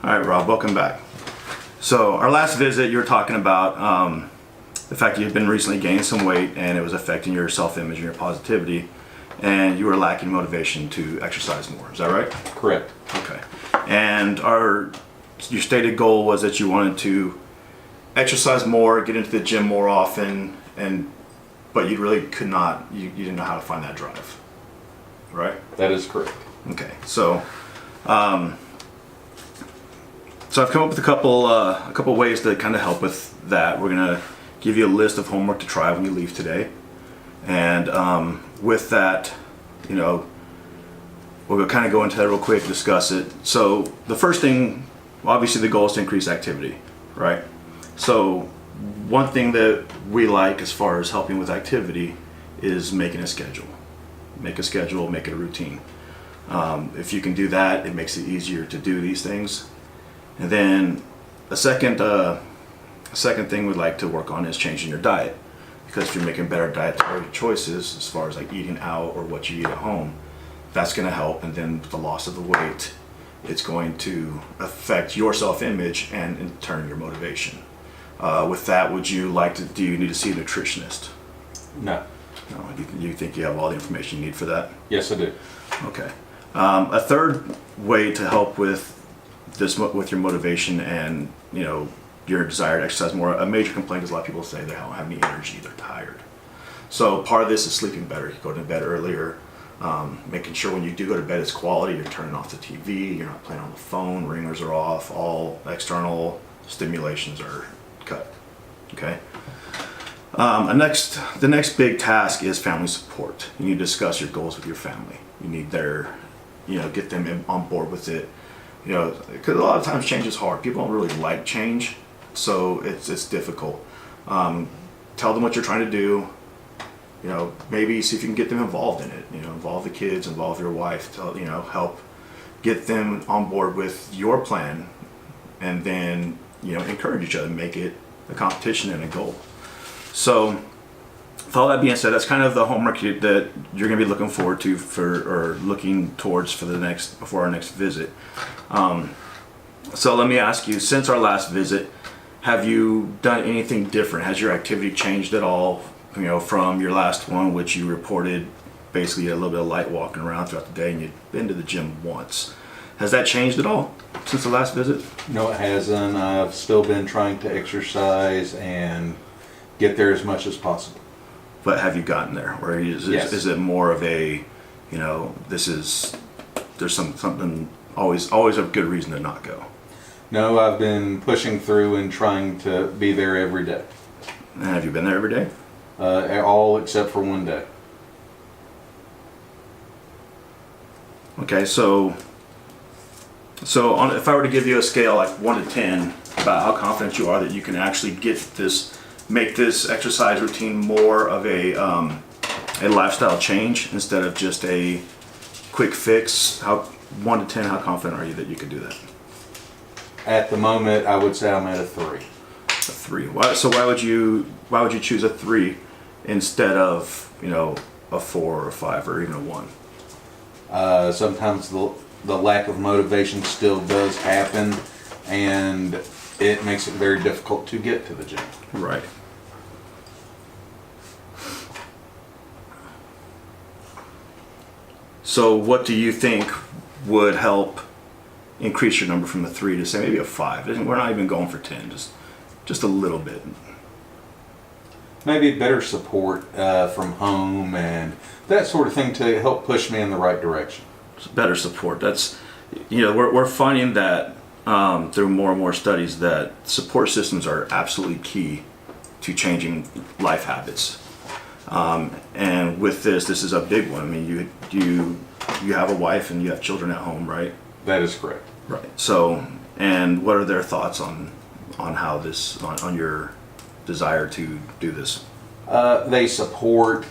All right, Rob, welcome back. So our last visit, you were talking about the fact that you've been recently gaining some weight and it was affecting your self-image and your positivity, and you were lacking motivation to exercise more. Is that right? Correct. Okay. And your stated goal was that you wanted to exercise more, get into the gym more often, but you really could not. You didn't know how to find that drive, right? That is correct. Okay. So I've come up with a couple ways to kind of help with that. We're gonna give you a list of homework to try when you leave today, and with that, we'll kind of go into that real quick, discuss it. So the first thing, obviously, the goal is to increase activity, right? So one thing that we like as far as helping with activity is making a schedule. Make a schedule, make it a routine. If you can do that, it makes it easier to do these things. And then a second thing we'd like to work on is changing your diet, because if you're making better dietary choices as far as like eating out or what you eat at home, that's going to help. And then with the loss of the weight, it's going to affect your self-image and in turn your motivation. With that, do you need to see a nutritionist? No. No, you think you have all the information you need for that? Yes, I do. Okay. A third way to help with your motivation and your desire to exercise more, a major complaint is a lot of people say they don't have any energy, they're tired. So part of this is sleeping better. You go to bed earlier, making sure when you do go to bed it's quality. You're turning off the TV, you're not playing on the phone, ringers are off, all external stimulations are cut. Okay. The next big task is family support. You need to discuss your goals with your family. You need get them on board with it. Because a lot of times change is hard. People don't really like change, so it's difficult. Tell them what you're trying to do. Maybe see if you can get them involved in it. Involve the kids, involve your wife. Help get them on board with your plan, and then encourage each other, make it a competition and a goal. So, with all that being said, that's kind of the homework that you're going to be looking forward to looking towards before our next visit. So let me ask you, since our last visit, have you done anything different? Has your activity changed at all? From your last one, which you reported basically a little bit of light walking around throughout the day, and you'd been to the gym once. Has that changed at all since the last visit? No, it hasn't. I've still been trying to exercise and get there as much as possible. But have you gotten there? Or Yes. Is it more of a, there's something always a good reason to not go? No, I've been pushing through and trying to be there every day. And have you been there every day? All except for one day. Okay, so if I were to give you a scale like 1 to 10 about how confident you are that you can actually make this exercise routine more of a lifestyle change instead of just a quick fix, 1 to 10, how confident are you that you could do that? At the moment, I would say I'm at a 3. A 3. So why would you choose a 3 instead of a 4 or a 5 or even a 1? Sometimes the lack of motivation still does happen, and it makes it very difficult to get to the gym. Right. So what do you think would help increase your number from a 3 to say maybe a 5? We're not even going for 10, just a little bit. Maybe better support from home and that sort of thing to help push me in the right direction. Better support. That's, we're finding that through more and more studies that support systems are absolutely key to changing life habits. And with this is a big one. I mean, you have a wife and you have children at home, right? That is correct. Right. So, and what are their thoughts on how this, on your desire to do this? They support,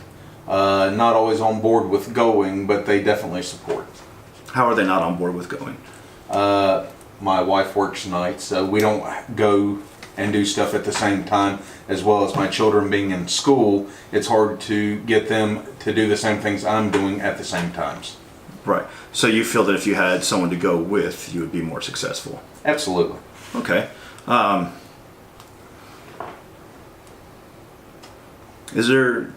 not always on board with going, but they definitely support. How are they not on board with going? My wife works nights, so we don't go and do stuff at the same time, as well as my children being in school. It's hard to get them to do the same things I'm doing at the same times. Right. So you feel that if you had someone to go with, you would be more successful. Absolutely. Okay. Is there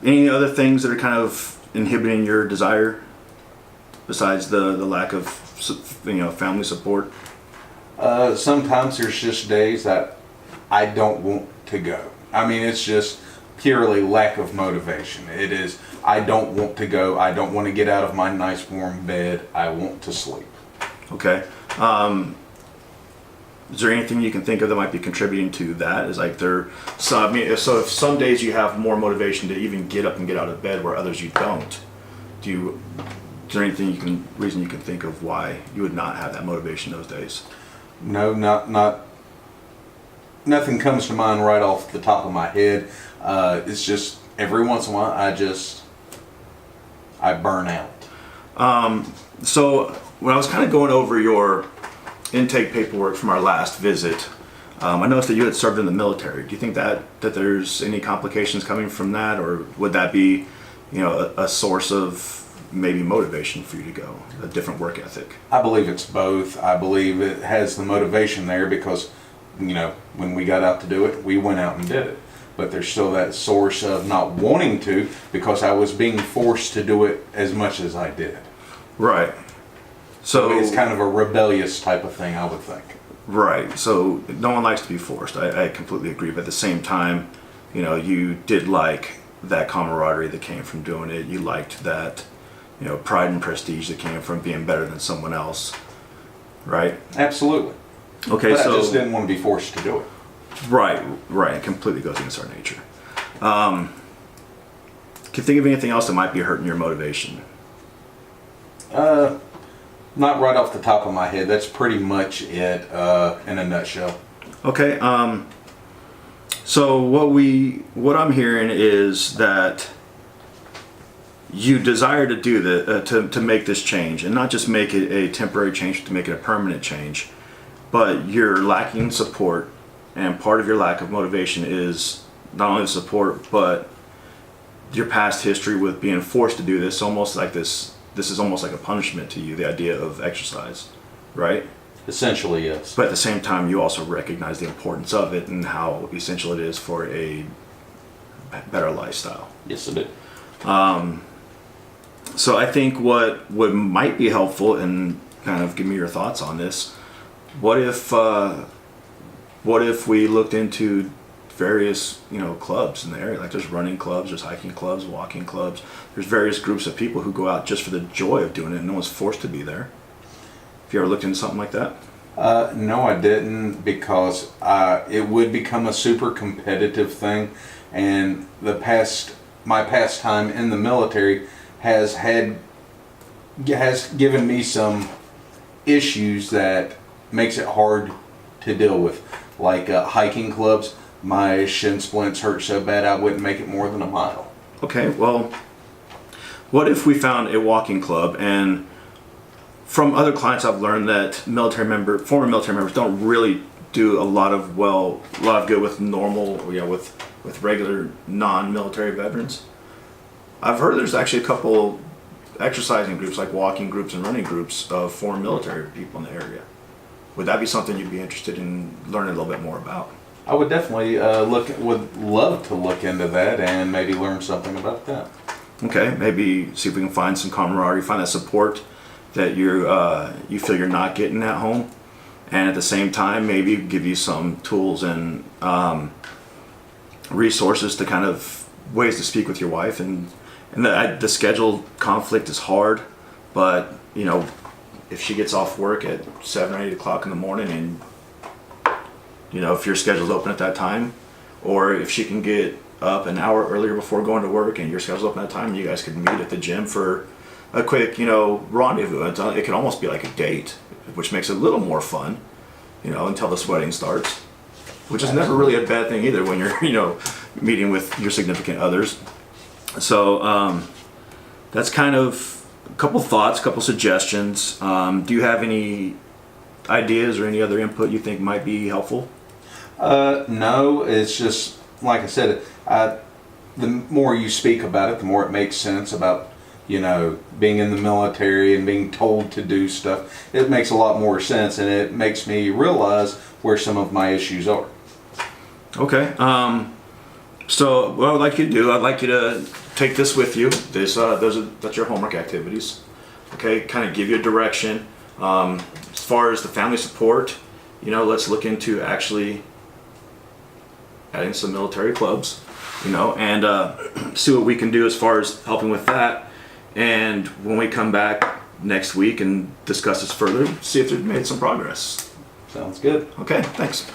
any other things that are kind of inhibiting your desire besides the lack of family support? Sometimes there's just days that I don't want to go. I mean, it's just purely lack of motivation. It is, I don't want to go. I don't want to get out of my nice warm bed. I want to sleep. Okay. Is there anything you can think of that might be contributing to that? Is like so if some days you have more motivation to even get up and get out of bed where others you don't, is there anything reason you can think of why you would not have that motivation those days? No, nothing comes to mind right off the top of my head. It's just every once in a while I burn out. So when I was kind of going over your intake paperwork from our last visit, I noticed that you had served in the military. Do you think that there's any complications coming from that, or would that be, a source of maybe motivation for you to go, a different work ethic? I believe it's both. I believe it has the motivation there because, when we got out to do it, we went out and did it. But there's still that source of not wanting to because I was being forced to do it as much as I did. Right. So it's kind of a rebellious type of thing, I would think. Right. So no one likes to be forced. I completely agree. But at the same time, you did like that camaraderie that came from doing it. You liked that, pride and prestige that came from being better than someone else. Right? Absolutely. Okay, but so I just didn't want to be forced to do it. Right. It completely goes against our nature. Can you think of anything else that might be hurting your motivation? Not right off the top of my head. That's pretty much it in a nutshell. Okay. So what I'm hearing is that you desire to do to make this change, and not just make it a temporary change, to make it a permanent change, but you're lacking support, and part of your lack of motivation is not only the support, but your past history with being forced to do this, almost like this is almost like a punishment to you, the idea of exercise, right? Essentially, yes. But at the same time, you also recognize the importance of it and how essential it is for a better lifestyle. Yes, I do. So I think what might be helpful, and kind of give me your thoughts on this, what if we looked into various clubs in the area? Like there's running clubs, there's hiking clubs, walking clubs. There's various groups of people who go out just for the joy of doing it, and no one's forced to be there. Have you ever looked into something like that? No, I didn't, because it would become a super competitive thing, and my past time in the military has given me some issues that makes it hard to deal with, like hiking clubs. My shin splints hurt so bad I wouldn't make it more than a mile. Okay, well, what if we found a walking club? And from other clients, I've learned that former military members don't really do a lot of good with with regular non-military veterans. I've heard there's actually a couple exercising groups, like walking groups and running groups, of former military people in the area. Would that be something you'd be interested in learning a little bit more about? I would definitely would love to look into that and maybe learn something about that. Okay, maybe see if we can find some camaraderie, find that support that you feel you're not getting at home, and at the same time maybe give you some tools and resources to kind of ways to speak with your wife. And the schedule conflict is hard, but if she gets off work at 7 or 8 o'clock in the morning, and if your schedule's open at that time, or if she can get up an hour earlier before going to work and your schedule's open at that time, you guys could meet at the gym for a quick rendezvous. It could almost be like a date, which makes it a little more fun, until the sweating starts, which is never really a bad thing either when you're meeting with your significant others. So that's kind of a couple thoughts, a couple suggestions. Do you have any ideas or any other input you think might be helpful? No, it's just like I said. The more you speak about it, the more it makes sense about being in the military and being told to do stuff, it makes a lot more sense, and it makes me realize where some of my issues are. Okay. So what I'd like you to do, I'd like you to take this with you. That's your homework activities. Okay, kind of give you a direction. As far as the family support, let's look into actually adding some military clubs, and see what we can do as far as helping with that. And when we come back next week and discuss this further, see if we've made some progress. Sounds good. Okay, thanks.